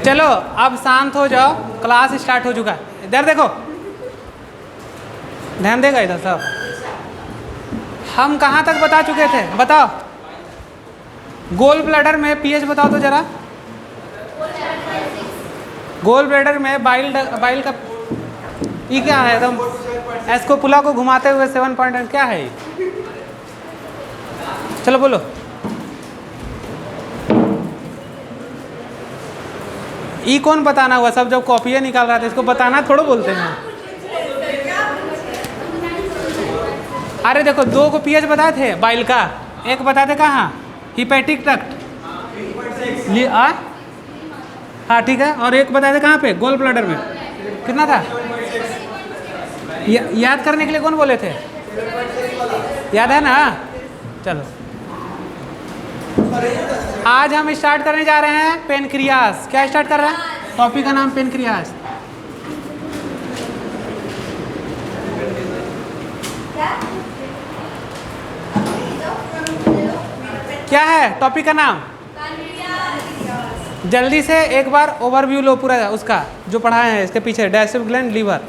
चलो अब शांत हो जाओ, क्लास स्टार्ट हो चुका है। इधर देखो, ध्यान देगा इधर सब। हम कहाँ तक बता चुके थे बताओ? गोल ब्लैडर में पीएच बताओ तो जरा। गोल ब्लैडर में बाइल का ये क्या है एकदम, एस्कोपुला को घुमाते हुए 7 पॉइंट क्या है ये? चलो बोलो। ई कौन बताना हुआ? सब जब कॉपियाँ निकाल रहा था, इसको बताना थोड़ा बोलते हैं। अरे देखो, 2 को पीएच बताए थे बाइल का, एक बताए थे कहाँ, हिपैटिक ट्रैक्ट। हाँ ठीक है, और एक बताए थे कहाँ पे, गोल ब्लैडर में। कितना था? याद करने के लिए कौन बोले थे? याद है ना? चलो आज हम स्टार्ट करने जा रहे हैं पेनक्रियास। क्या स्टार्ट कर रहे हैं? टॉपिक का नाम पेनक्रियास। क्या है टॉपिक का नाम? जल्दी से एक बार ओवरव्यू लो पूरा उसका जो पढ़ाए हैं इसके पीछे, डायसेप्ट ग्लैंड, लीवर।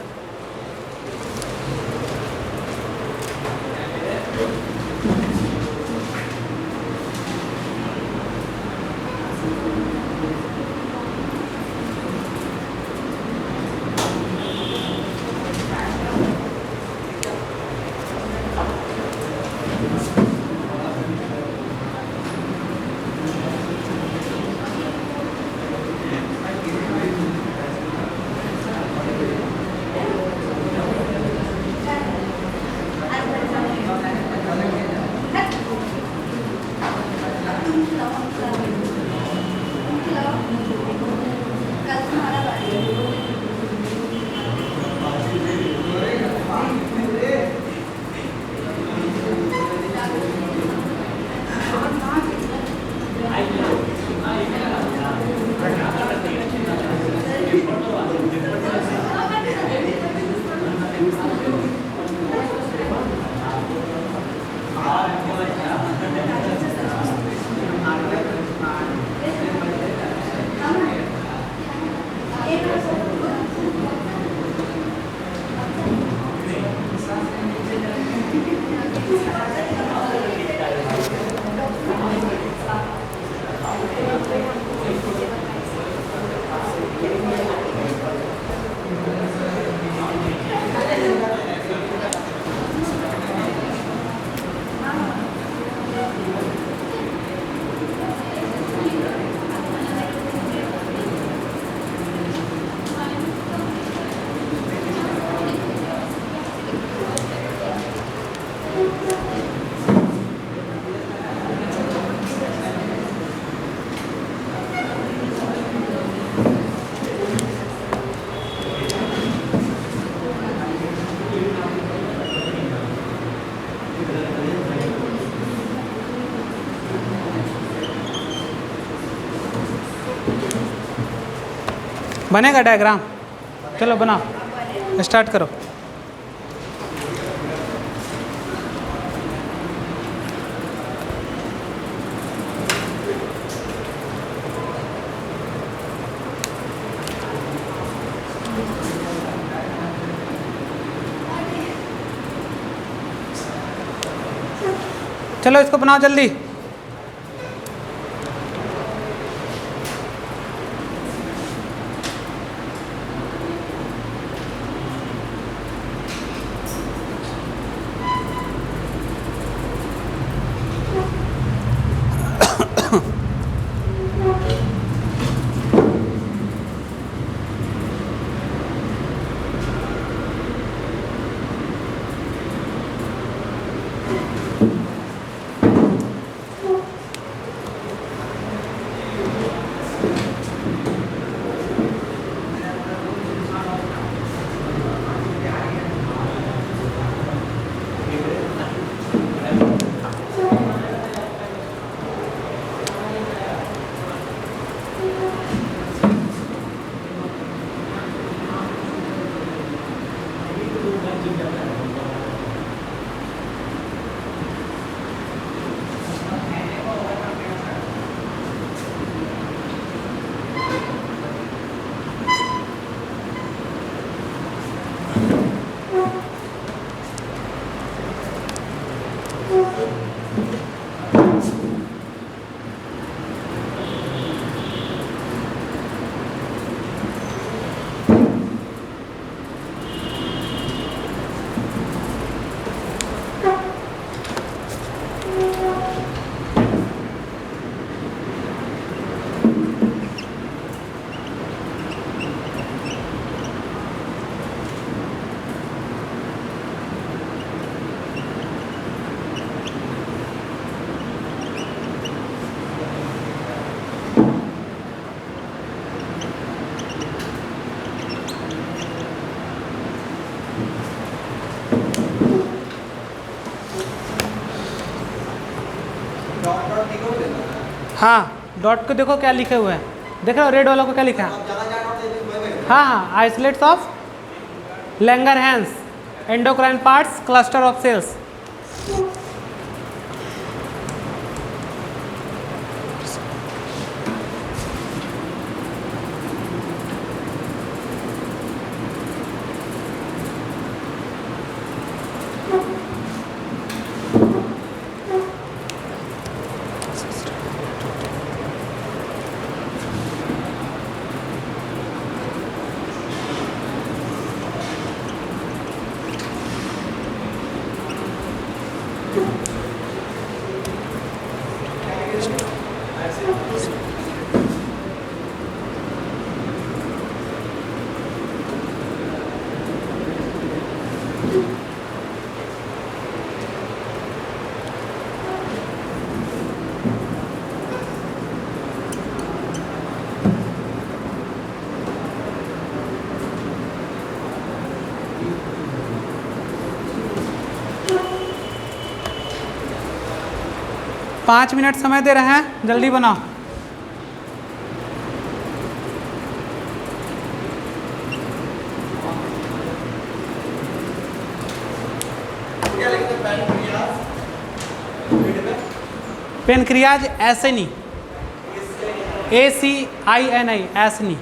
बनेगा डायग्राम? चलो बनाओ, स्टार्ट करो। चलो इसको बनाओ जल्दी। हाँ, डॉट को देखो क्या लिखे हुए हैं, देख रहे हो रेड वाला को क्या लिखा है? हाँ हाँ, isolates of Langerhans endocrine parts cluster of cells. पाँच मिनट समय दे रहे हैं, जल्दी बनाओ। पेनक्रियाज ऐसे नहीं, ACINI ऐसे नहीं।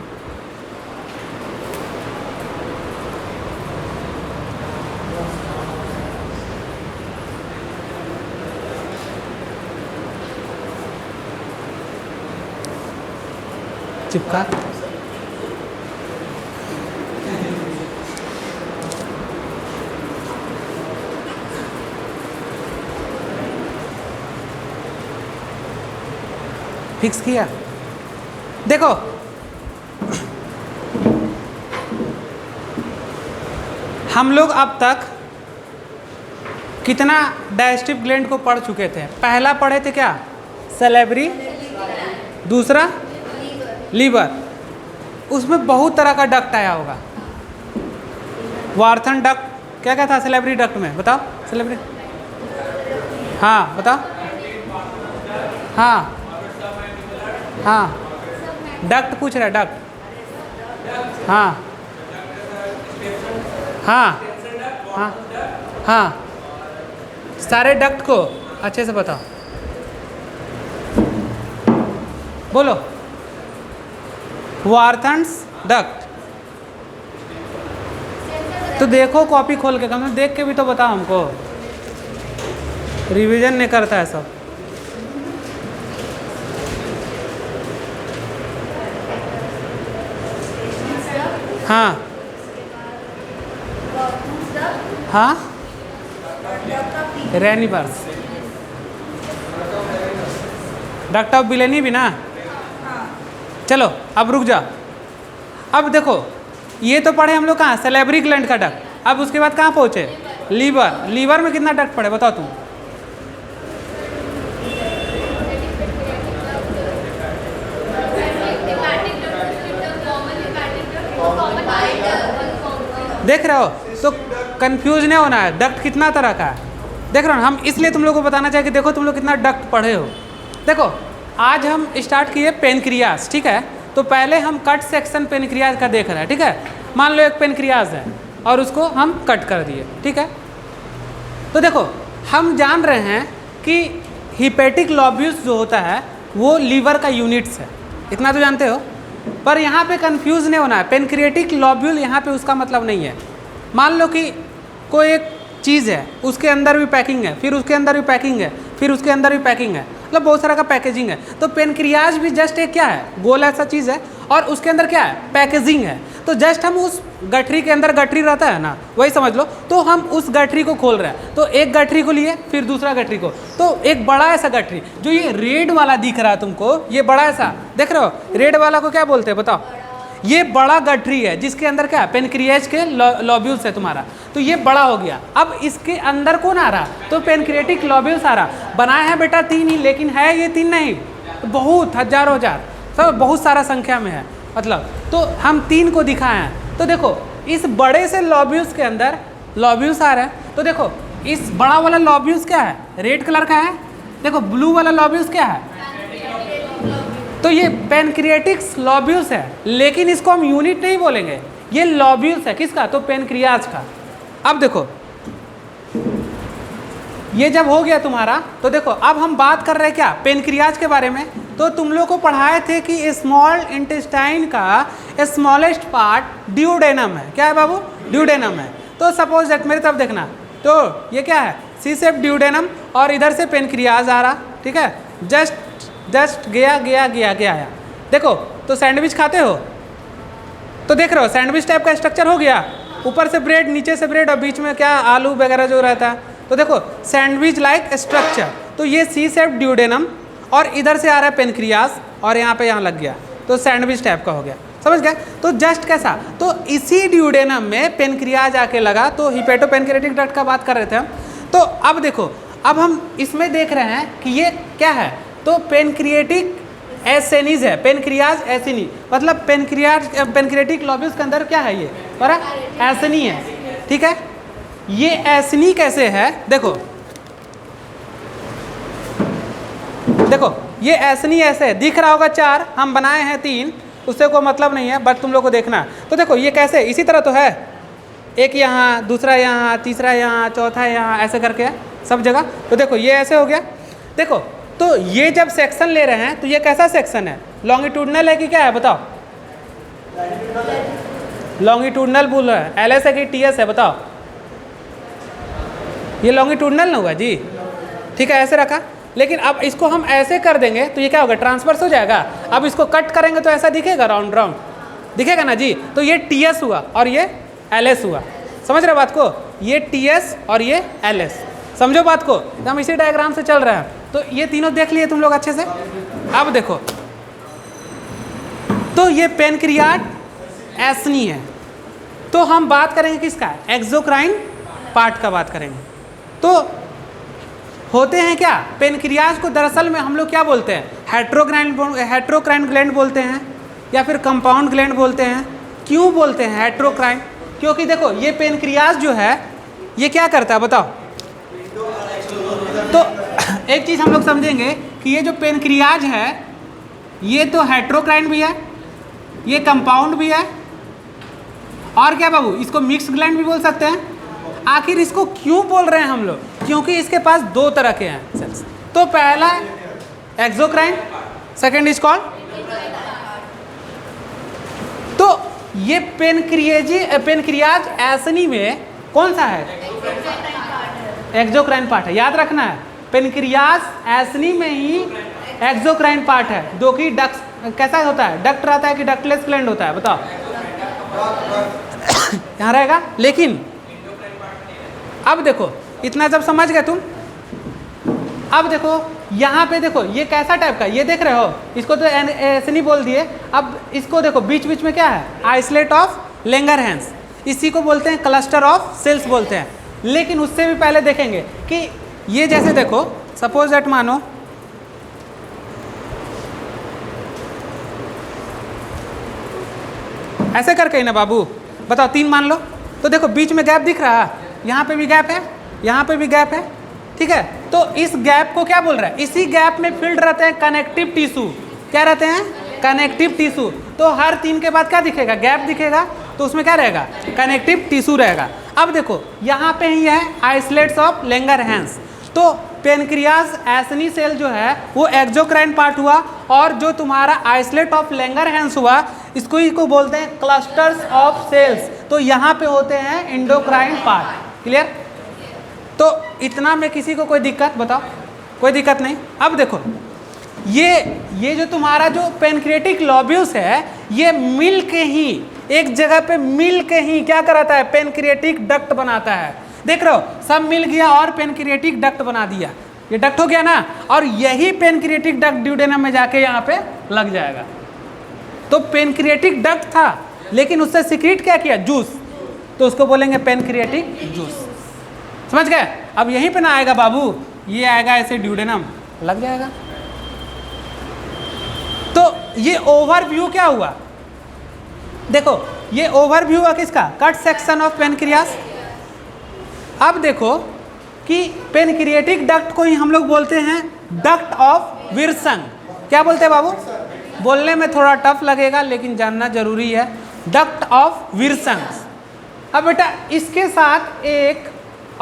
चिपका फिक्स किया। देखो हम लोग अब तक कितना डाइजेस्टिव ग्लैंड को पढ़ चुके थे? पहला पढ़े थे क्या? सैलिवरी, दूसरा लीवर। उसमें बहुत तरह का डक्ट आया होगा। वार्थन डक्ट, क्या क्या था सैलिवरी डक्ट में? बताओ सैलिवरी। हाँ बताओ। हाँ हाँ, डक्ट पूछ रहा है, डक्ट। हाँ हाँ हाँ हाँ, सारे डक्ट को अच्छे से बताओ, बोलो। वार्थन्स डक्ट। तो देखो कॉपी खोल के, कम से देख के भी तो बताओ हमको, रिवीजन नहीं करता है सब। हाँ हाँ, रेनिवर्स डक्ट ऑफ बिलेनी भी ना। चलो अब रुक जा। अब देखो ये तो पढ़े हम लोग कहाँ? सैलिवरी ग्लैंड का डक्ट। अब उसके बाद कहाँ पहुँचे? लीवर। लीवर में कितना डक्ट पढ़े बताओ तुम? देख रहे हो? तो कंफ्यूज नहीं होना है, डक्ट कितना तरह का है देख रहे हो। हम इसलिए तुम लोग को बताना चाहिए कि देखो तुम लोग कितना डक्ट पढ़े हो। देखो आज हम स्टार्ट किए पेनक्रियाज, ठीक है? तो पहले हम कट सेक्शन पेनक्रियाज का देख रहे हैं, ठीक है? मान लो एक पेनक्रियाज है और उसको हम कट कर दिए, ठीक है? तो देखो हम जान रहे हैं कि हिपेटिक लॉब्यूल्स जो होता है वो लीवर का यूनिट्स है, इतना तो जानते हो। पर यहाँ पे कंफ्यूज नहीं होना है, पेनक्रिएटिक लॉब्यूल यहाँ पे उसका मतलब नहीं है। मान लो कि कोई एक चीज़ है, उसके अंदर भी पैकिंग है, फिर उसके अंदर भी पैकिंग है, फिर उसके अंदर भी पैकिंग है, मतलब बहुत सारा का पैकेजिंग है। तो पेनक्रियाज भी जस्ट एक क्या है? गोल ऐसा चीज़ है और उसके अंदर क्या है? पैकेजिंग है। तो जस्ट हम उस गठरी के अंदर गठरी रहता है ना, वही समझ लो, तो हम उस गठरी को खोल रहे हैं। तो एक गठरी को लिए, फिर दूसरा गठरी को, तो एक बड़ा ऐसा गठरी, जो ये रेड वाला दिख रहा है तुमको, ये बड़ा ऐसा देख रहे हो, रेड वाला को क्या बोलते हैं बताओ? ये बड़ा गठरी है जिसके अंदर क्या, पेनक्रियाज के लॉब्यूल्स है तुम्हारा, तो ये बड़ा हो गया। अब इसके अंदर कौन आ रहा, तो पेनक्रियाटिक लॉब्यूल्स आ रहा। बनाया है बेटा 3 ही, लेकिन है ये 3 नहीं, बहुत हजारों हजार, सब बहुत सारा संख्या में है मतलब, तो हम 3 को दिखाए हैं। तो देखो इस बड़े से लॉब्यूल्स के अंदर लॉब्यूल्स आ रहे हैं, तो देखो इस बड़ा वाला लॉब्यूल्स क्या है, रेड कलर का है, देखो ब्लू वाला लॉब्यूल्स क्या है, तो ये पेनक्रियाटिक्स लॉब्यूल्स है, लेकिन इसको हम यूनिट नहीं बोलेंगे, ये लॉब्यूल्स है किसका, तो पेनक्रियाज का। अब देखो ये जब हो गया तुम्हारा, तो देखो अब हम बात कर रहे हैं क्या, पेनक्रियाज के बारे में। तो तुम लोग को पढ़ाए थे कि स्मॉल इंटेस्टाइन का स्मॉलेस्ट पार्ट ड्यूडेनम है, क्या है बाबू, ड्यूडेनम है। तो सपोज दैट मेरी तरफ देखना, तो ये क्या है, सी शेप ड्यूडेनम, और इधर से पेनक्रियाज आ रहा, ठीक है, जस्ट गया गया गया गया आया। देखो तो सैंडविच खाते हो, तो देख रहे हो सैंडविच टाइप का स्ट्रक्चर हो गया, ऊपर से ब्रेड, नीचे से ब्रेड, और बीच में क्या आलू वगैरह जो रहता है, तो देखो सैंडविच लाइक स्ट्रक्चर। तो ये सी शेप ड्यूडेनम, और इधर से आ रहा है पेनक्रियाज, और यहाँ पे यहाँ लग गया, तो सैंडविच टाइप का हो गया, समझ गए। तो जस्ट कैसा, तो इसी ड्यूडेनम में पेनक्रियाज आके लगा, तो हिपेटोपेनक्रियाटिक डक्ट का बात कर रहे थे हम। तो अब देखो, अब हम इसमें देख रहे हैं कि ये क्या है, तो पेनक्रियाटिक एसेनीज है, पेनक्रियाज एसेनी, मतलब पेनक्रियाटिक लॉब्यूल्स के अंदर क्या है, ये बड़ा एसेनी है, ठीक है। ये एसेनी कैसे है, देखो देखो ये एसेनी ऐसे है, दिख रहा होगा 4, हम बनाए हैं 3, उससे कोई मतलब नहीं है, बट तुम लोग को देखना है। तो देखो ये कैसे, इसी तरह तो है, एक यहाँ, दूसरा यहाँ, तीसरा यहाँ, चौथा यहाँ, ऐसे करके है सब जगह। तो देखो ये ऐसे हो गया। देखो तो ये जब सेक्शन ले रहे हैं, तो ये कैसा सेक्शन है, लॉन्गिट्यूडनल है कि क्या है बताओ, लॉन्गिट्यूडनल बोल रहा है, एल एस है कि टी एस है बताओ, ये लॉन्गिट्यूडनल ना हुआ जी, ठीक है, ऐसे रखा। लेकिन अब इसको हम ऐसे कर देंगे तो ये क्या होगा, ट्रांसवर्स हो जाएगा। अब इसको कट करेंगे तो ऐसा दिखेगा, राउंड राउंड दिखेगा ना जी। तो ये टी एस हुआ और ये एल एस हुआ, समझ रहे बात को, ये टी एस और ये एल एस, समझो बात को, हम इसी डायग्राम से चल रहे हैं। तो ये तीनों देख लिए तुम लोग अच्छे से। अब देखो, तो ये पेनक्रियाट एसनी है, तो हम बात करेंगे किसका, एक्सोक्राइन पार्ट का बात करेंगे। तो होते हैं क्या, पेनक्रियाज को दरअसल में हम लोग क्या बोलते हैं, हेट्रोक्राइन ग्लैंड बोलते हैं, या फिर कंपाउंड ग्लैंड बोलते हैं। क्यों बोलते हैं हेट्रोक्राइन, क्योंकि देखो ये पेनक्रियाज जो है ये क्या करता है बताओ। तो एक चीज़ हम लोग समझेंगे कि ये जो पेनक्रियाज है, ये तो हेट्रोक्राइन भी है, ये कंपाउंड भी है, और क्या बाबू, इसको मिक्स ग्लैंड भी बोल सकते हैं। आखिर इसको क्यों बोल रहे हैं हम लोग, क्योंकि इसके पास 2 तरह के हैं सेल्स। तो पहला एक्सोक्राइन, सेकेंड इज कॉल्ड, तो ये पेनक्रियाज एसनी में कौन सा है, एक्सोक्राइन पार्ट है, याद रखना है। पेनक्रियाज एसनी में ही एक्सोक्राइन पार्ट है, जो कि डक्ट कैसा होता है, डक्ट रहता है कि डक्टलेस ग्लैंड होता है बताओ, यहाँ रहेगा। लेकिन अब देखो, इतना जब समझ गए तुम, अब देखो यहाँ पे देखो ये कैसा टाइप का, ये देख रहे हो, इसको तो एसनी बोल दिए। अब इसको देखो बीच बीच में क्या है, आइसोलेट ऑफ लैंगरहैंस, इसी को बोलते हैं क्लस्टर ऑफ सेल्स बोलते हैं। लेकिन उससे भी पहले देखेंगे कि ये जैसे देखो, सपोज दैट मानो ऐसे करके ही ना बाबू, बताओ 3 मान लो, तो देखो बीच में गैप दिख रहा है, यहाँ पे भी गैप है, यहाँ पे भी गैप है, ठीक है। तो इस गैप को क्या बोल रहा है, इसी गैप में फिल्ड रहते हैं कनेक्टिव टिश्यू, क्या रहते हैं, कनेक्टिव टिश्यू। तो हर 3 के बाद क्या दिखेगा, गैप दिखेगा, तो उसमें क्या रहेगा, कनेक्टिव टिश्यू रहेगा। अब देखो यहाँ पे ही है आइसोलेट्स ऑफ लैंगरहैंस, तो पेनक्रियाज एसनी सेल जो है वो एक्सोक्राइन पार्ट हुआ, और जो तुम्हारा आइसोलेट ऑफ लैंगरहैंस हुआ, इसको ही को बोलते हैं क्लस्टर्स ऑफ सेल्स। तो यहाँ पे होते हैं एंडोक्राइन पार्ट, क्लियर। तो इतना में किसी को कोई दिक्कत बताओ, कोई दिक्कत नहीं। अब देखो ये जो तुम्हारा जो पेनक्रियाटिक लॉब्यूल्स है, ये मिल के ही एक जगह पे मिल के ही क्या कराता है, पेनक्रियाटिक डक्ट बनाता है। देख रहे हो, सब मिल गया और पेनक्रियाटिक डक्ट बना दिया, ये डक्ट हो गया ना, और यही पेनक्रियाटिक डक्ट ड्यूडेनम में जाके यहाँ पे लग जाएगा। तो पेनक्रियाटिक डक्ट था, लेकिन उससे सिक्रीट क्या किया, जूस, तो उसको बोलेंगे पेनक्रियाटिक जूस। समझ गए? अब यहीं पे ना आएगा बाबू, ये आएगा ऐसे ड्यूडेनम, लग जाएगा। तो ये ओवरव्यू क्या हुआ, देखो ये ओवरव्यू हुआ किसका, कट सेक्शन ऑफ पेनक्रियास। अब देखो कि पेनक्रियाटिक डक्ट को ही हम लोग बोलते हैं डक्ट ऑफ विल्सन। क्या बोलते हैं बाबू, बोलने में थोड़ा टफ लगेगा लेकिन जानना जरूरी है, डक्ट ऑफ विल्सन। अब बेटा इसके साथ एक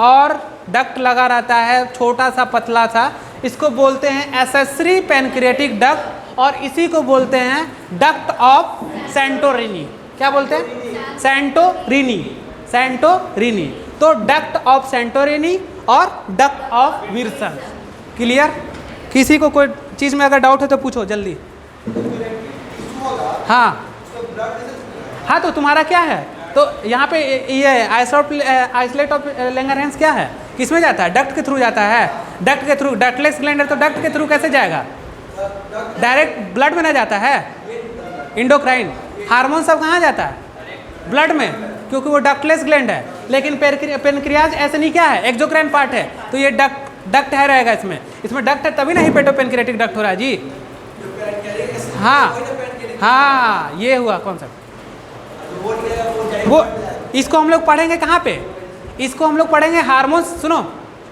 और डक्ट लगा रहता है, छोटा सा पतला सा, इसको बोलते हैं एसेसरी पेनक्रियाटिक डक्ट, और इसी को बोलते हैं डक्ट ऑफ सेंटोरिनी। क्या बोलते हैं, सेंटोरिनी, सेंटोरिनी। तो डक्ट ऑफ सेंटोरिनी और डक्ट ऑफ विल्सन। क्लियर? किसी को कोई चीज़ में अगर डाउट है तो पूछो जल्दी। हाँ हाँ, तो तुम्हारा क्या है, तो यहाँ पे ये आइसोलेट ऑफ लैंगरहैंस क्या है, किस में जाता है, डक्ट के थ्रू जाता है, डक्ट के थ्रू, डक्टलेस ग्लैंड है तो डक्ट के थ्रू कैसे जाएगा, डायरेक्ट ब्लड में ना जाता है, इंडोक्राइन। हार्मोन सब कहाँ जाता है, ब्लड में, क्योंकि वो डक्टलेस ग्लैंड है। लेकिन पेनक्रियाज ऐसे नहीं, क्या है, एक्सोक्राइन पार्ट है, तो ये डक्ट है रहेगा इसमें, इसमें डक्ट है तभी ना हिपेटोपेनक्रियाटिक डक्ट हो रहा है जी। हाँ हाँ, ये हुआ कॉन्सेप्ट। वो इसको हम लोग पढ़ेंगे कहाँ पे, इसको हम लोग पढ़ेंगे हार्मोन्स, सुनो,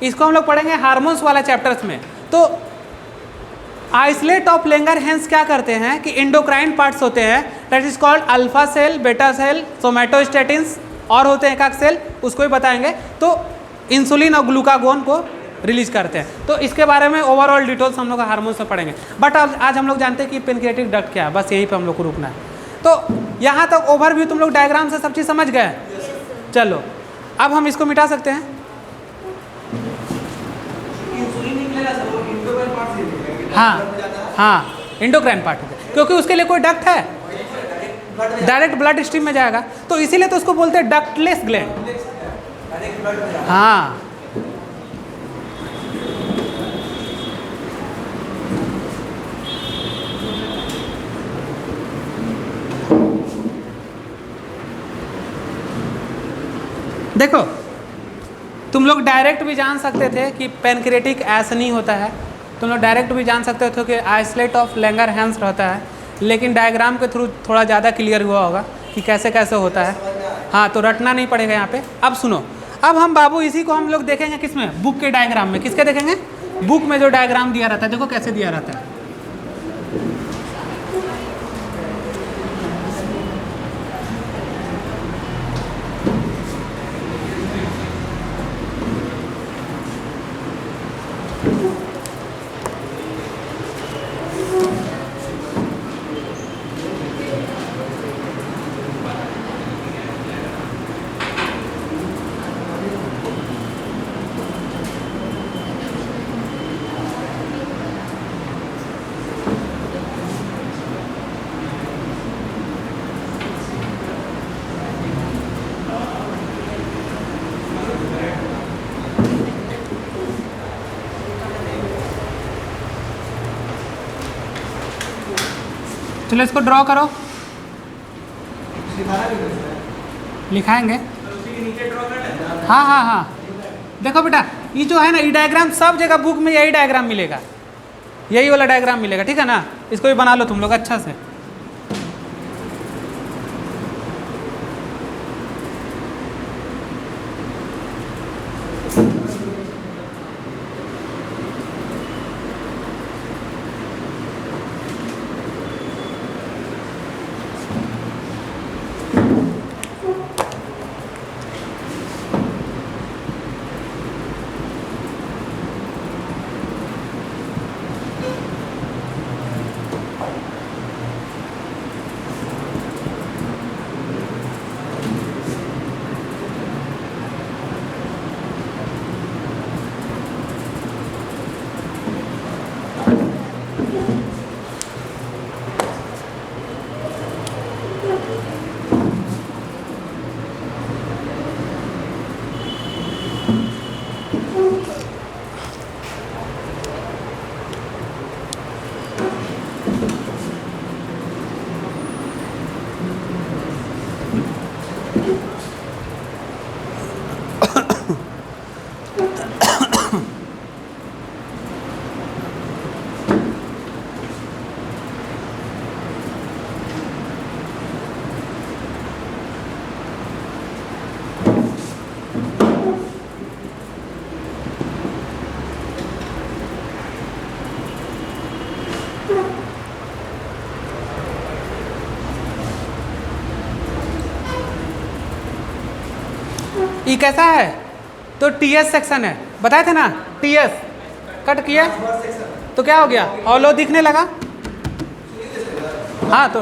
इसको हम लोग पढ़ेंगे हार्मोन्स वाला चैप्टर्स में। तो आइसोलेट ऑफ लैंगरहैंस क्या करते हैं कि इंडोक्राइन पार्ट्स होते हैं, that is called alpha cell, beta cell, somatostatins, और होते हैं एक सेल, उसको भी बताएंगे। तो इंसुलिन और ग्लूकागोन को रिलीज करते हैं। तो इसके बारे में ओवरऑल डिटेल्स हम लोग हार्मोन्स में पढ़ेंगे, बट आज हम लोग जानते हैं कि पेनक्रियाटिक डक्ट क्या है, बस यहीं पे हम लोग को रुकना है। तो यहाँ तक ओवरव्यू तुम लोग डायग्राम से सब चीज़ समझ गए। चलो अब हम इसको मिटा सकते हैं। हाँ हाँ, इंडोक्राइन पार्ट है, क्योंकि उसके लिए कोई डक्ट है, डायरेक्ट ब्लड स्ट्रीम में जाएगा, तो इसीलिए तो उसको बोलते हैं डक्टलेस ग्लैंड। हाँ, देखो तुम लोग डायरेक्ट भी जान सकते थे कि पेनक्रियाटिक ऐसा नहीं होता है, तुम लोग डायरेक्ट भी जान सकते थे कि आइसोलेट ऑफ लैंगरहैंस रहता है, लेकिन डायग्राम के थ्रू थोड़ा ज़्यादा क्लियर हुआ होगा कि कैसे कैसे होता है। हाँ, तो रटना नहीं पड़ेगा यहाँ पे। अब सुनो, अब हम बाबू इसी को हम लोग देखेंगे किसमें, बुक के डायग्राम में। किसके देखेंगे, बुक में जो डायग्राम दिया रहता है, देखो कैसे दिया रहता है। चलो इसको ड्रॉ करो, लिखाएंगे। हाँ हाँ हाँ, देखो बेटा, ये जो है ना, ये डायग्राम सब जगह बुक में यही डायग्राम मिलेगा, यही वाला डायग्राम मिलेगा, ठीक है ना। इसको भी बना लो तुम लोग अच्छा से। ई कैसा है? तो टीएस सेक्शन है, बताए थे ना, टीएस कट किया तो क्या हो गया? हॉलो दिखने लगा। हाँ तो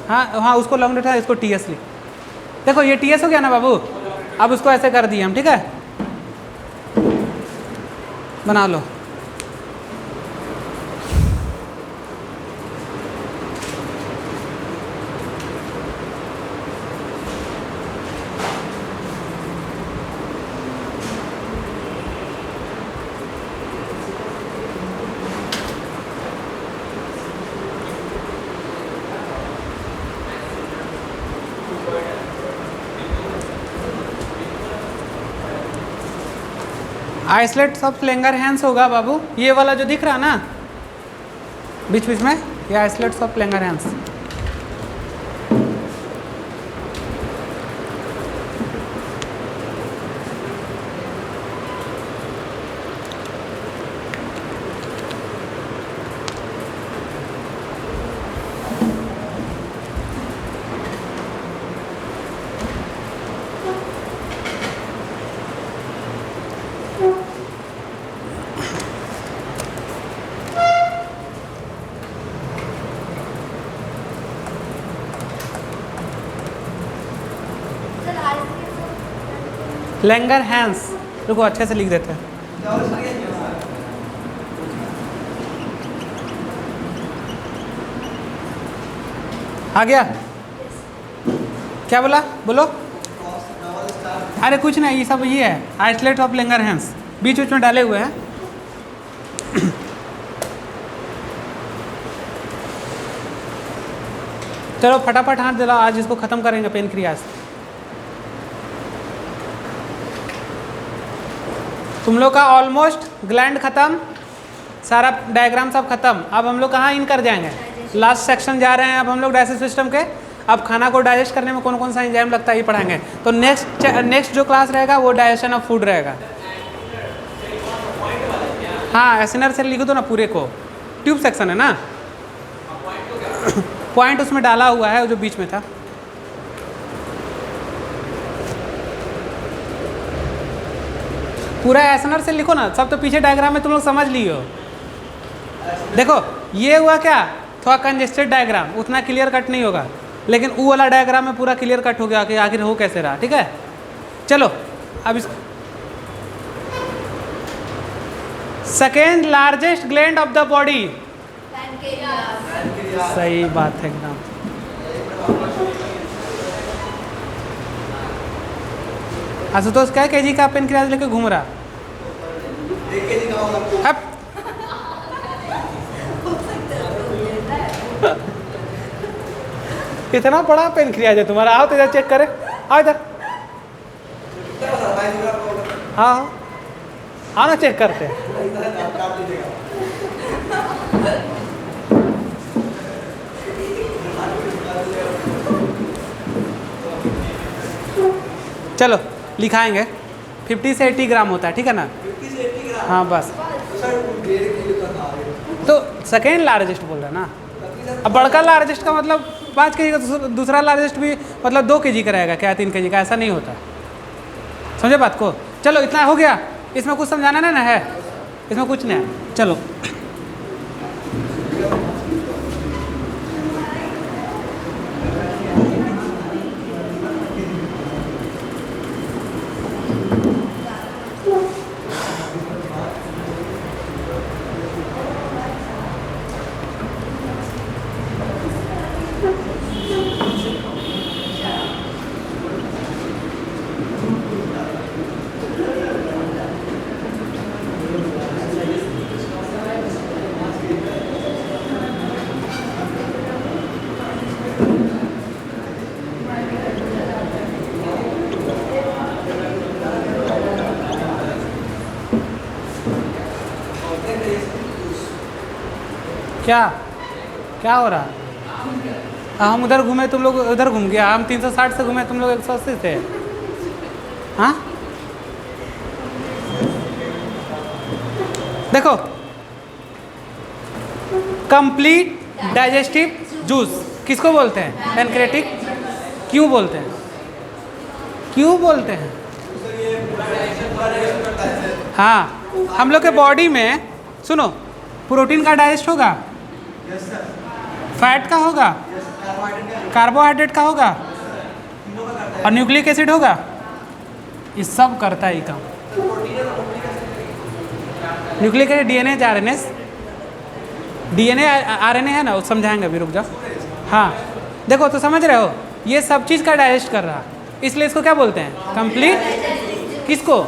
हाँ उसको लॉन्ग था, इसको टीएस लिख। देखो ये टीएस हो गया ना बाबू, अब उसको ऐसे कर दिए हम, ठीक है, बना लो। आइसलेट्स ऑफ लैंगरहैंस होगा बाबू, ये वाला जो दिख रहा ना बीच बीच में, ये आइसलेट्स ऑफ लैंगरहैंस। लैंगरहैंस, रुको अच्छे से लिख देते हैं। आ गया? क्या बोला? बोलो। अरे कुछ नहीं, ये सब ये है आइसलेट ऑफ लैंगरहैंस, बीच बीच में डाले हुए हैं। चलो फटाफट हाथ दिलाओ, आज इसको खत्म करेंगे पेनक्रियास। तुम लोग का ऑलमोस्ट ग्लैंड खत्म, सारा डायग्राम सब खत्म। अब हम लोग कहाँ इन कर जाएंगे? लास्ट सेक्शन जा रहे हैं अब हम लोग डाइजेस्टिव सिस्टम के। अब खाना को डाइजेस्ट करने में कौन कौन सा एंजाइम लगता है ये पढ़ाएंगे। तो नेक्स्ट जो क्लास रहेगा वो डाइजेशन ऑफ फूड रहेगा। हाँ एसिनर से लिखो तो ना पूरे को, ट्यूब सेक्शन है ना, पॉइंट उसमें डाला हुआ है जो बीच में था। पूरा एसनर से लिखो ना, सब तो पीछे डायग्राम में तुम लोग समझ लियो। देखो ये हुआ क्या, थोड़ा कंजेस्टेड डायग्राम, उतना क्लियर कट नहीं होगा, लेकिन वो वाला डायग्राम में पूरा क्लियर कट हो गया कि आखिर हो कैसे रहा। ठीक है चलो अब इस second largest gland of the body, सही बात है एकदम। आशुतोष क्या केजी का पेनक्रियाज लेके घूम रहा? अब इतना बड़ा पेनक्रियाज है तुम्हारा, आओ तो इधर चेक करें, आओ इधर, हाँ आओ ना चेक करते हैं। चलो लिखाएंगे 50 से 80 ग्राम होता है, ठीक है ना? 50 से 80 ग्राम, हाँ बस। तो सेकेंड लार्जेस्ट बोल रहे हैं ना, अब बड़का लार्जेस्ट का मतलब 5 kg का, दूसरा लार्जेस्ट भी मतलब 2 kg का रहेगा क्या, 3 kg का, ऐसा नहीं होता। समझे बात को? चलो इतना हो गया, इसमें कुछ समझाना ना है, इसमें कुछ नहीं है। चलो क्या क्या हो रहा? हम उधर घूमे, तुम लोग उधर घूम गया, हम 360 से घूमे, तुम लोग 180 थे। हाँ देखो, कंप्लीट डाइजेस्टिव जूस किसको बोलते हैं? पैनक्रेटिक। क्यों बोलते हैं? क्यों बोलते हैं? हाँ, हम लोग के बॉडी में सुनो, प्रोटीन का डाइजेस्ट होगा, फैट का होगा, कार्बोहाइड्रेट का होगा और न्यूक्लिक एसिड होगा। ये सब करता है ये काम। Nucleic acid DNA RNA, DNA RNA है ना, वो समझाएंगे अभी, रुक जाओ। हाँ देखो, तो समझ रहे हो, ये सब चीज़ का डाइजेस्ट कर रहा, इसलिए इसको क्या बोलते हैं, कंप्लीट। किसको?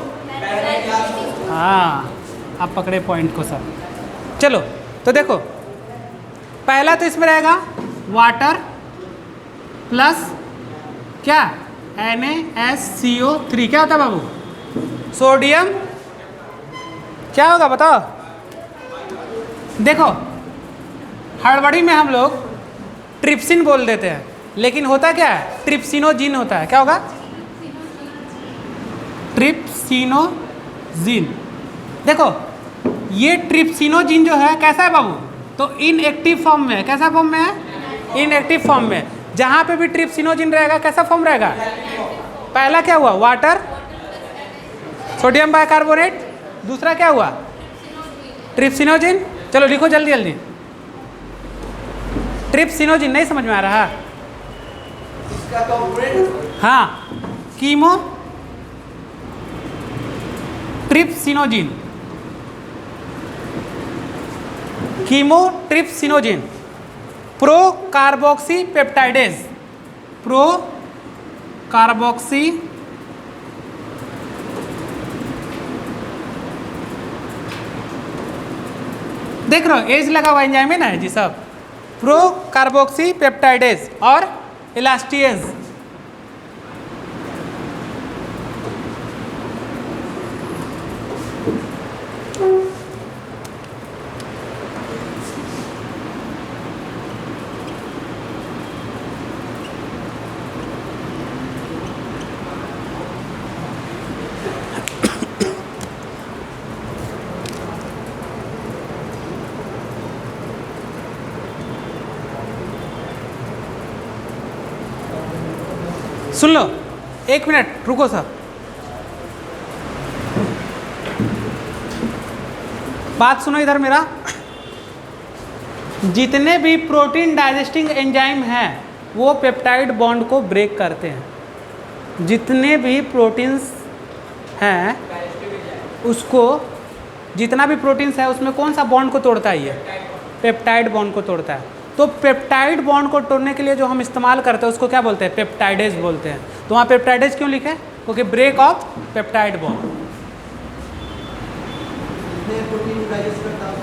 हाँ, आप पकड़े पॉइंट को सर। चलो तो देखो, पहला तो इसमें रहेगा वाटर प्लस क्या, NaSCO3। क्या होता है बाबू? सोडियम। क्या होगा बताओ? देखो, हड़बड़ी में हम लोग ट्रिप्सिन बोल देते हैं, लेकिन होता क्या है, ट्रिप्सिनोजिन होता है। क्या होगा? ट्रिप्सिनोजिन। देखो, ये ट्रिप्सिनोजिन जो है कैसा है बाबू, तो इनएक्टिव फॉर्म में है। कैसा फॉर्म में है? इनएक्टिव फॉर्म में। जहाँ पे भी ट्रिप्सिनोजिन रहेगा कैसा फॉर्म रहेगा? पहला क्या हुआ, वाटर, सोडियम बाइकार्बोनेट। दूसरा क्या हुआ, ट्रिप्सिनोजिन। चलो लिखो जल्दी जल्दी। ट्रिप्सिनोजिन नहीं समझ में आ रहा? हाँ, chymotrypsinogen, chymotrypsinogen, pro carboxy peptidase, pro carboxy देख रहे हो, एज लगा हुआ एंजाइम है ना जी सब, प्रो कार्बोक्सी पेप्टाइडेज और इलास्टिएज। सुन लो, एक मिनट रुको सर, बात सुनो इधर मेरा। जितने भी प्रोटीन डाइजेस्टिंग एंजाइम हैं वो पेप्टाइड बॉन्ड को ब्रेक करते हैं। जितने भी प्रोटीन्स हैं उसको, जितना भी प्रोटीन्स है उसमें कौन सा बॉन्ड को तोड़ता है? ये पेप्टाइड बॉन्ड को तोड़ता है। तो पेप्टाइड बॉन्ड को तोड़ने के लिए जो हम इस्तेमाल करते हैं उसको क्या बोलते हैं? पेप्टाइडेज बोलते हैं। तो वहाँ पेप्टाइडेज क्यों लिखे? क्योंकि ब्रेक ऑफ पेप्टाइड बॉन्ड।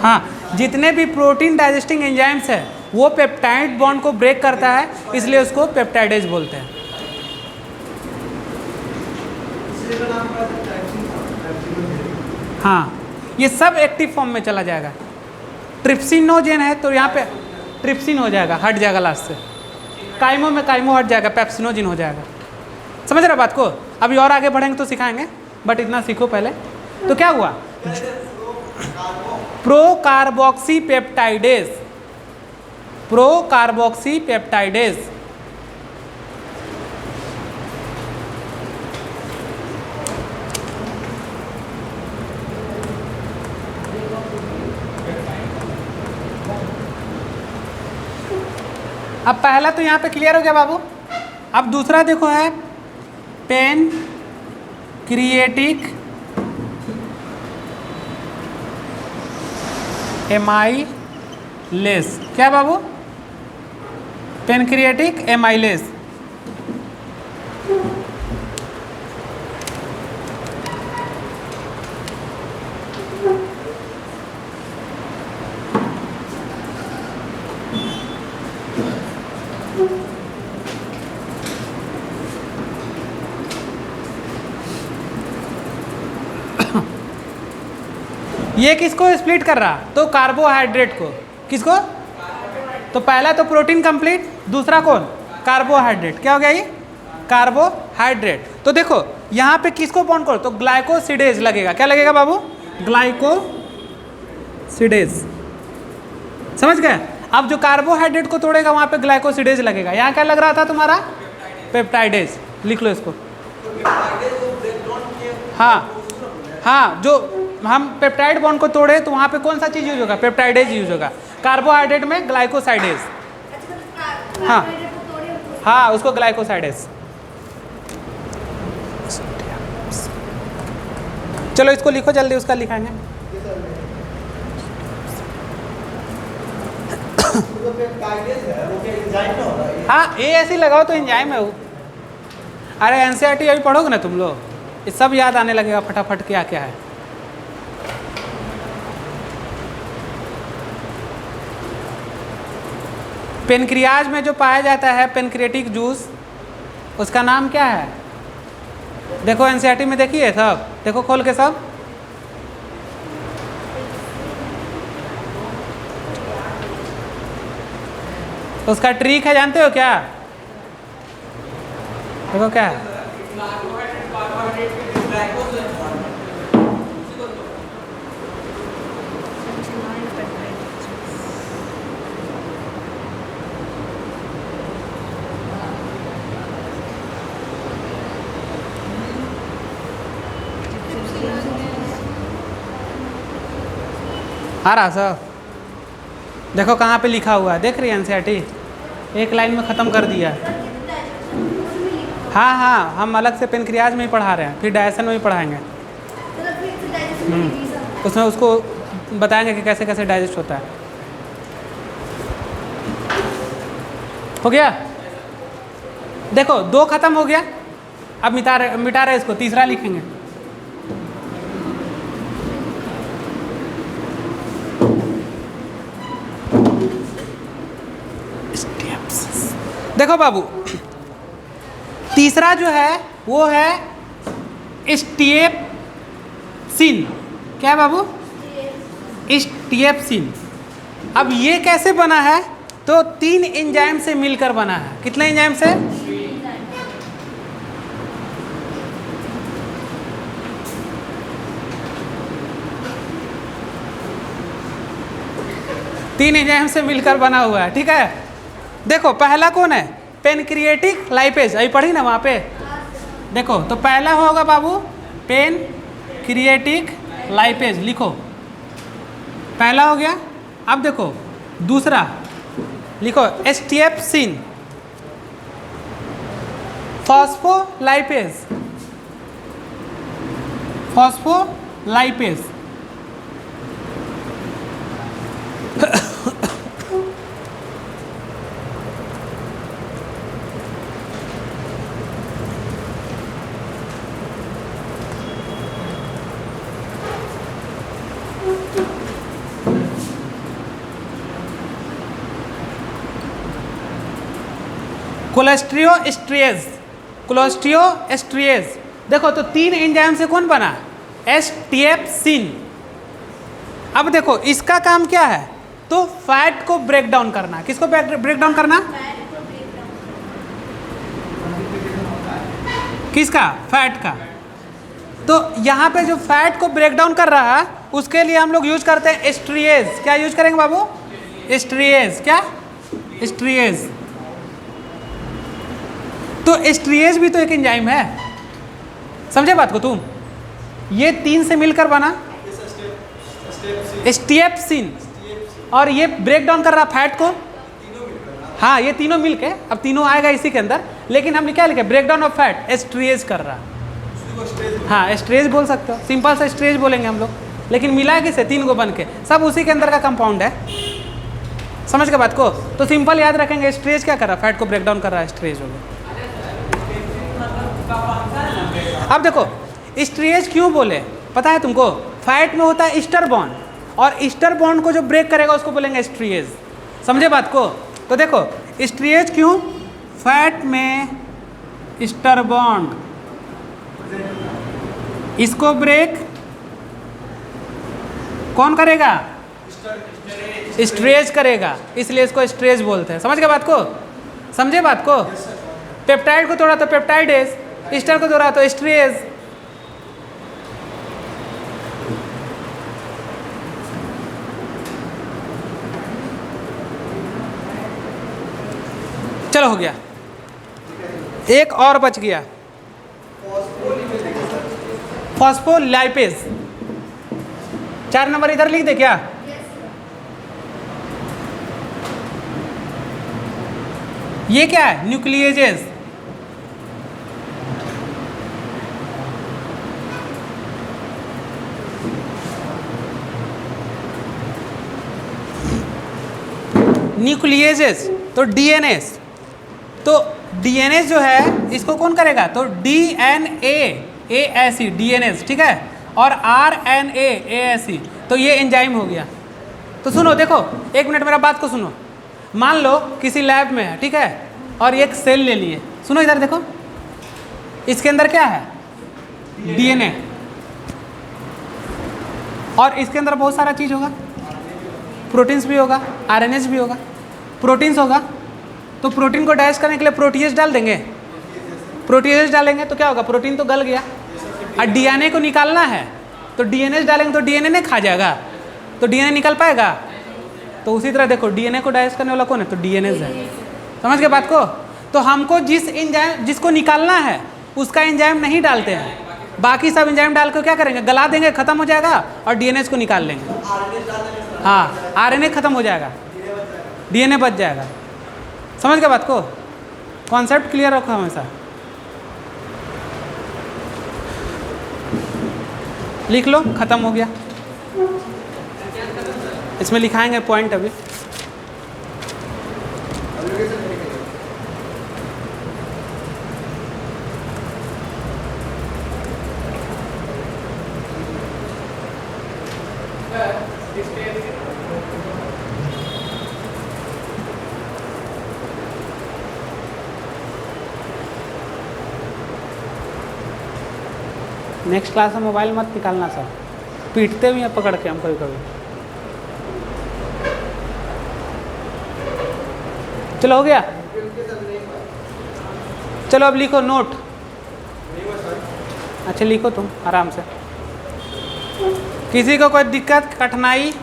हाँ, जितने भी प्रोटीन डाइजेस्टिंग एंजाइम्स है वो पेप्टाइड बॉन्ड को ब्रेक करता है, इसलिए उसको पेप्टाइडेज बोलते हैं। हाँ, ये सब एक्टिव फॉर्म में चला जाएगा। ट्रिप्सिनोजेन है तो यहाँ पे ट्रिप्सिन हो जाएगा, हट जाएगा लास्ट से। काइमो में काइमो हट जाएगा, पेप्सिनोजिन हो जाएगा। समझ रहे बात को? अभी और आगे बढ़ेंगे तो सिखाएंगे, बट इतना सीखो पहले। तो क्या हुआ, pro carboxy peptidase, pro carboxy peptidase. अब पहला तो यहाँ पे क्लियर हो गया बाबू। अब दूसरा देखो है पैनक्रिएटिक एमाइलेज। क्या बाबू? Pancreatic amylase. ये किसको स्प्लिट कर रहा? तो कार्बोहाइड्रेट को। किसको? तो पहला तो प्रोटीन कंप्लीट, दूसरा कौन? कार्बोहाइड्रेट। क्या हो गया ये? कार्बोहाइड्रेट। तो देखो यहाँ पे किसको बॉन्ड करो? तो ग्लाइकोसिडेज लगेगा। क्या लगेगा बाबू? ग्लाइकोसिडेज। समझ गए? अब जो कार्बोहाइड्रेट को तोड़ेगा वहाँ पे ग्लाइकोसिडेज लगेगा। यहाँ क्या लग रहा था तुम्हारा? पेप्टाइडेज। लिख लो इसको। हाँ हाँ, जो हम पेप्टाइड बॉन्ड को तोड़े तो वहाँ पे कौन सा चीज़ यूज होगा? पेप्टाइडेज यूज होगा। कार्बोहाइड्रेट में ग्लाइकोसाइडेज। हाँ हाँ, उसको ग्लाइकोसाइडेज। चलो इसको लिखो जल्दी, उसका लिखाएंगे। हाँ, ए ऐसे लगाओ तो एंजाइम है वो। अरे एनसीईआरटी अभी पढ़ोगे ना तुम लोग, ये सब याद आने लगेगा फटाफट क्या क्या है। पेनक्रियाज में जो पाया जाता है पेनक्रियाटिक जूस, उसका नाम क्या है? देखो एनसीईआरटी में देखिए सब, देखो खोल के सब। उसका ट्रिक है, जानते हो क्या? देखो क्या है। आ रहा सर, देखो कहाँ पे लिखा हुआ है, देख रही है एनसीईआरटी, एक लाइन में ख़त्म कर दिया। हाँ हाँ, हम अलग से पेनक्रियाज में ही पढ़ा रहे हैं, फिर डाइजेशन में भी पढ़ाएंगे। उसमें उसको बताएंगे कि कैसे कैसे डाइजेस्ट होता है। हो गया? देखो 2 खत्म हो गया, अब मिटा रहे इसको, तीसरा लिखेंगे। देखो बाबू, तीसरा जो है वो है स्टिएप्सिन। क्या है बाबू? स्टिएप्सिन। अब ये कैसे बना है? तो 3 एंजाइम से मिलकर बना है। कितने एंजाइम से? 3 एंजाइम से मिलकर बना हुआ है, ठीक है। देखो पहला कौन है? पेनक्रिएटिक लाइपेज, अभी पढ़ी ना वहाँ पे। देखो तो पहला होगा बाबू पेनक्रिएटिक लाइपेज, लिखो पहला हो गया। अब देखो दूसरा लिखो स्टिएप्सिन, फॉस्फोलाइपेज, फॉस्फोलाइपेज। कोलेस्ट्रियोएस्ट्रेज, कोलेस्ट्रियोएस्ट्रेज। देखो तो 3 एंजाइम से कौन बना? स्टिएप्सिन। अब देखो इसका काम क्या है? तो फैट को ब्रेक डाउन करना। किसको ब्रेक डाउन करना? किसका? फैट का। तो यहाँ पे जो फैट को ब्रेक डाउन कर रहा है उसके लिए हम लोग यूज करते हैं एस्ट्रिएज। क्या यूज करेंगे बाबू? एस्ट्रिएज। क्या? एस्ट्रिएज। तो एस्ट्रिएज भी तो एक एंजाइम है, समझे बात को तुम? ये 3 से मिलकर बना स्टिएप्सिन, और ये ब्रेक डाउन कर रहा फैट को। हाँ, ये तीनों मिलके, अब तीनों आएगा इसी के अंदर, लेकिन हमने क्या लिखा? ब्रेक डाउन ऑफ फैट, एस्ट्रिएज कर रहा। हाँ, एस्ट्रिएज बोल सकते हो, सिंपल सा एस्ट्रिएज बोलेंगे हम लोग, लेकिन मिला किसे? 3 को बन के, सब उसी के अंदर का कंपाउंड है। समझ के बात को? तो सिंपल याद रखेंगे, एस्ट्रिएज क्या कर रहा? फैट को ब्रेक डाउन कर रहा है, एस्ट्रिएज हो गया। अब देखो एस्ट्रिएज क्यों बोले पता है तुमको? फैट में होता है ईस्टर बॉन्ड, और ईस्टर बॉन्ड को जो ब्रेक करेगा उसको बोलेंगे एस्ट्रिएज। समझे बात को? तो देखो एस्ट्रिएज क्यों? फैट में ईस्टर बॉन्ड, इसको ब्रेक कौन करेगा? एस्ट्रिएज करेगा, इसलिए इसको एस्ट्रिएज बोलते हैं। समझ गए बात को? समझे बात को? पेप्टाइड को तोड़ा तो पेप्टाइडेज, ईस्टर को तोड़ा तो एस्ट्रिएज। चलो हो गया, एक और बच गया, फॉस्फोलाइपेज। 4 नंबर इधर लिख दे क्या? ये क्या है? न्यूक्लिएजेस। न्यूक्लिएजेस तो डीएनएस, तो डीएनएस जो है इसको कौन करेगा? तो डीएनए एसिड डीएनएस, ठीक है, और आरएनए एसिड, तो ये एंजाइम हो गया। तो सुनो, देखो 1 मिनट मेरा बात को सुनो। मान लो किसी लैब में है, ठीक है, और एक सेल ले लिए। सुनो इधर देखो, इसके अंदर क्या है? डीएनए, और इसके अंदर बहुत सारा चीज होगा, प्रोटीन्स भी होगा, आरएनएस भी होगा, प्रोटीन्स होगा। तो प्रोटीन को डाइजेस्ट करने के लिए प्रोटीएज डाल देंगे, प्रोटीएज डालेंगे तो क्या होगा? प्रोटीन तो गल गया। और डीएनए को निकालना है तो डीएनएस डालेंगे तो डीएनए नहीं खा जाएगा, तो डीएनए निकल पाएगा? तो उसी तरह देखो, डीएनए को डाइजेस्ट करने वाला कौन है? तो डीएनएस है। समझ गए बात को? तो हमको जिस एंजाइम जिसको निकालना है उसका एंजाइम नहीं डालते हैं, बाकी सब एंजाइम डाल कर क्या करेंगे? गला देंगे, खत्म हो जाएगा, और डीएनएस को निकाल लेंगे। हाँ, आरएनए खत्म हो जाएगा, डीएनए बच जाएगा। समझ गए बात को? कॉन्सेप्ट क्लियर रखो हमेशा। लिख लो, खत्म हो गया। इसमें लिखाएंगे पॉइंट अभी। नेक्स्ट क्लास में मोबाइल मत निकालना सर, पीटते भी हैं पकड़ के हम कभी कभी। चलो हो गया? चलो अब लिखो नोट। अच्छा लिखो तुम आराम से। किसी को कोई दिक्कत कठिनाई?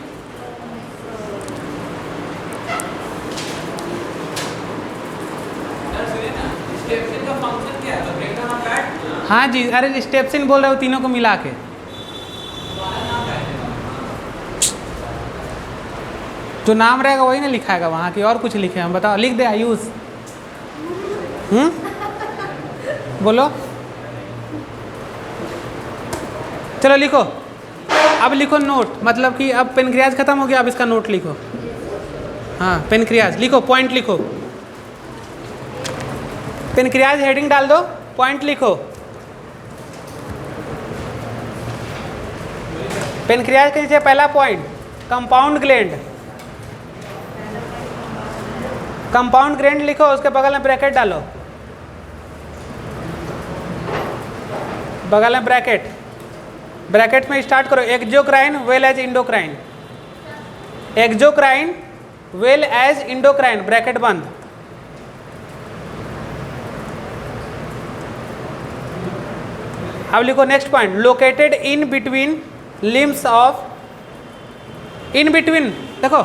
हाँ जी, अरे स्टेप्सिन बोल रहे हो तीनों को मिला के। जो नाम रहेगा वही ना लिखाएगा, वहाँ की और कुछ लिखे हम? बताओ, लिख दे आयुष। बोलो, चलो लिखो। अब लिखो नोट, मतलब कि अब पेनक्रियाज खत्म हो गया, अब इसका नोट लिखो। हाँ पेनक्रियाज लिखो, पॉइंट लिखो। पेनक्रियाज हेडिंग डाल दो, पॉइंट लिखो। पेनक्रियाज के नीचे पहला point compound gland, compound gland लिखो, उसके बगल में ब्रैकेट डालो, बगल में ब्रैकेट, ब्रैकेट में स्टार्ट करो। Exocrine well as endocrine, exocrine well as endocrine, bracket बंद। अब लिखो next point, located in between limbs of, in between देखो,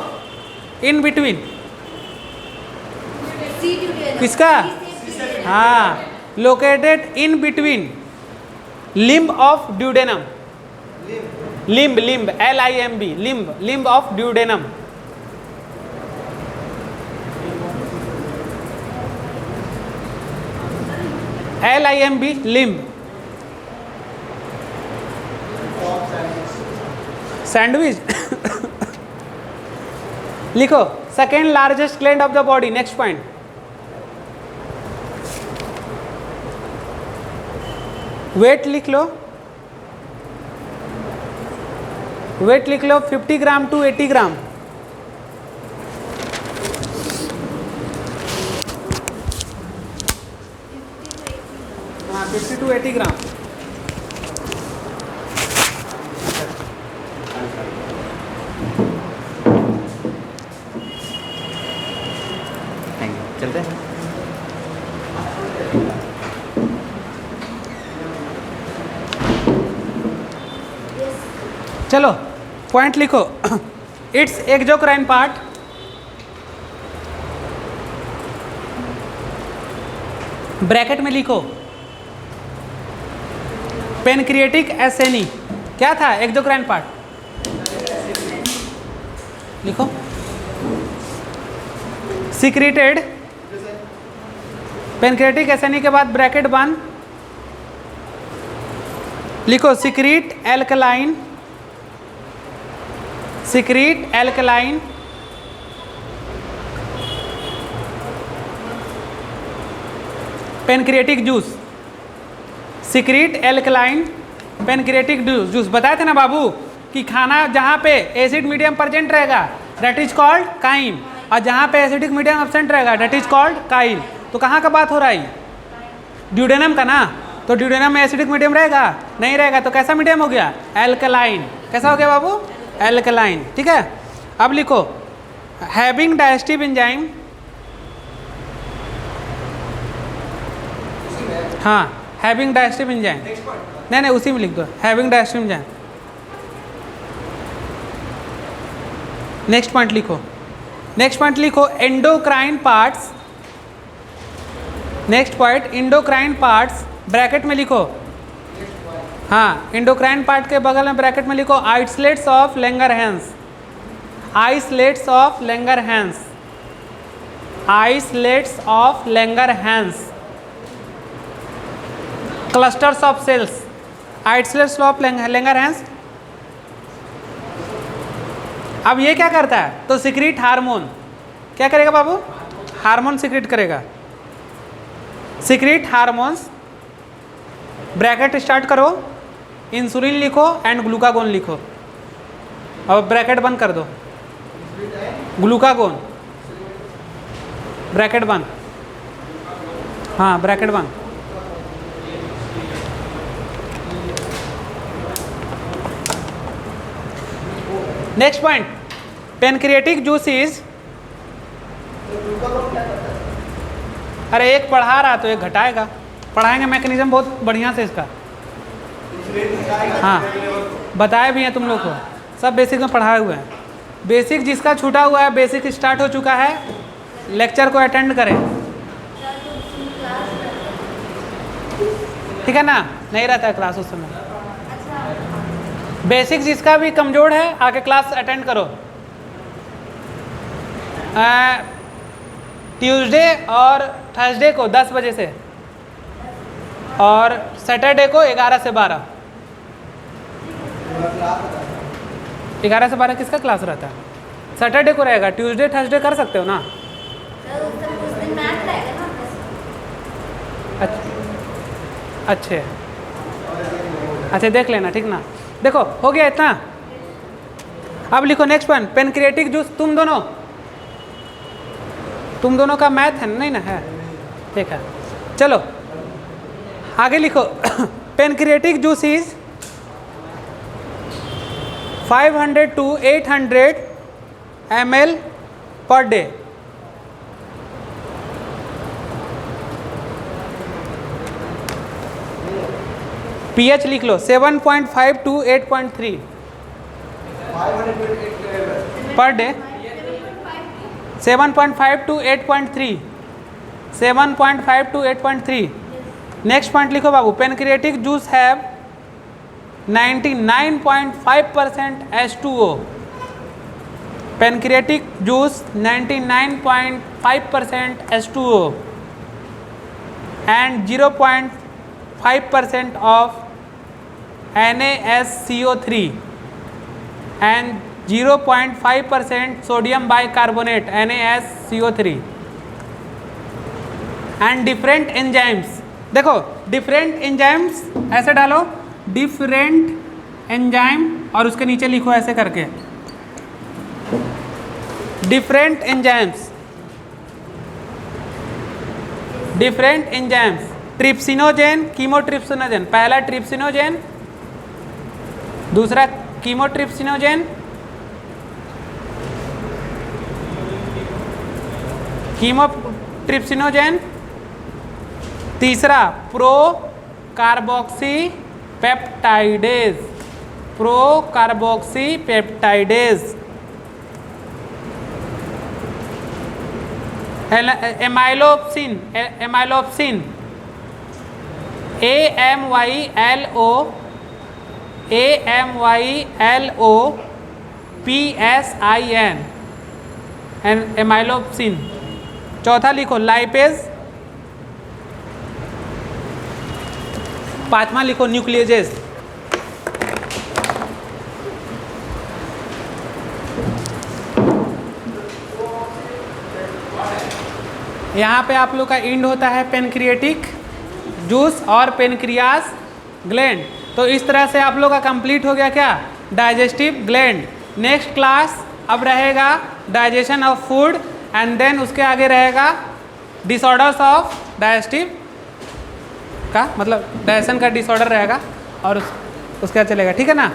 इन बिटवीन किसका? हाँ, located in between limb of duodenum, limb limb LIMB, limb limb of duodenum. LIMB limb, sandwich लिखो। Second largest gland of the body, next point. Wait लिख लो, wait लिख लो 50 ग्राम to 80 ग्राम। हाँ 50 to 80 ग्राम। चलते हैं। चलो पॉइंट लिखो। इट्स एक्सोक्राइन पार्ट, ब्रैकेट में लिखो पेनक्रिएटिक एसेनी। क्या था एक्सोक्राइन पार्ट? लिखो सिक्रेटेड, पेनक्रियाटिक एसिनी के बाद ब्रैकेट बंद, लिखो secrete alkaline, secrete alkaline pancreatic juice, secrete alkaline pancreatic juice. बताए थे ना बाबू कि खाना जहाँ पे एसिड मीडियम प्रेजेंट रहेगा दैट इज कॉल्ड काइन, और जहाँ पे एसिडिक मीडियम एब्सेंट रहेगा दैट इज कॉल्ड काइल। तो कहाँ का बात हो रहा है? ड्यूडेनम का ना। तो ड्यूडेनम में एसिडिक मीडियम रहेगा? नहीं रहेगा। तो कैसा मीडियम हो गया? एल्कलाइन। कैसा हो गया बाबू? एल्कलाइन। ठीक है, अब लिखो हैविंग डाइजेस्टिव एंजाइम, हाँ हैविंग डाइजेस्टिव एंजाइम, नहीं उसी में लिख दो having digestive enzyme. Next point लिखो, नेक्स्ट पॉइंट लिखो endocrine parts, next point endocrine parts bracket में लिखो, हाँ एंडोक्राइन पार्ट के बगल में ब्रैकेट में लिखो islets of Langerhans, islets of Langerhans, islets of Langerhans, clusters of cells, islets of Langerhans. अब ये क्या करता है? तो सिक्रीट हार्मोन, क्या करेगा बाबू? हार्मोन सिक्रीट करेगा, सिक्रीट हार्मोन्स, ब्रैकेट स्टार्ट करो, इंसुलिन लिखो एंड ग्लूकागोन लिखो, और ब्रैकेट बंद कर दो, ग्लूकागोन, ब्रैकेट बंद, हाँ ब्रैकेट बंद। Next point pancreatic juice is, अरे एक पढ़ा रहा तो एक घटाएगा, पढ़ाएंगे मैकेनिज्म बहुत बढ़िया से इसका, हाँ बताए भी हैं तुम लोग को, सब बेसिक में पढ़ाए हुए हैं। बेसिक जिसका छूटा हुआ है, बेसिक स्टार्ट हो चुका है, लेक्चर को अटेंड करें, ठीक है ना? नहीं रहता है क्लास उस समय। बेसिक जिसका भी कमजोर है आके क्लास अटेंड करो। ट्यूसडे और थर्सडे को 10 बजे से, और सैटरडे को 11 से 12। 11 से 12 किसका क्लास रहता है? सैटरडे को रहेगा। ट्यूसडे थर्सडे कर सकते हो ना? अच्छे अच्छा देख लेना, ठीक ना? देखो हो गया इतना। अब लिखो नेक्स्ट पॉइंट पेनक्रियाटिक जूस, तुम दोनों का मैथ है नहीं ना? है, ठीक है। चलो आगे लिखो pancreatic juice is 500 to 800 ml per day. PH लिख लो 7.5 to 8.3 per day, 7.5 to 8.3, 7.5 to 8.3। Next point लिखो बाबू pancreatic juice have 99.5% H2O, pancreatic juice 99.5% H2O and 0.5% of NaSCO3 and 0.5% sodium bicarbonate NaSCO3 and different enzymes। देखो different enzymes ऐसे डालो, different enzyme, और उसके नीचे लिखो ऐसे करके different enzymes, different enzymes, trypsinogen, chymotrypsinogen. पहला ट्रिप्सिनोजेन, दूसरा कीमोट्रिप्सिनोजेन, कीमोट्रिप्सिनोजेन, तीसरा pro carboxy peptidase, pro carboxy peptidase, amylopsin, amylopsin AMYLO, AMYLO PSIN and amylopsin. चौथा लिखो लाइपेज। पांचवा लिखो न्यूक्लियोजेस। यहाँ पे आप लोग का इंड होता है पेनक्रिएटिक जूस और पेनक्रियास ग्लैंड। तो इस तरह से आप लोग का कंप्लीट हो गया क्या, डाइजेस्टिव ग्लैंड। नेक्स्ट क्लास अब रहेगा digestion of food and then उसके आगे रहेगा डिसऑर्डर्स ऑफ डाइजेस्टिव का, मतलब डाइजेशन का डिसऑर्डर रहेगा और उसके बाद चलेगा, ठीक है ना।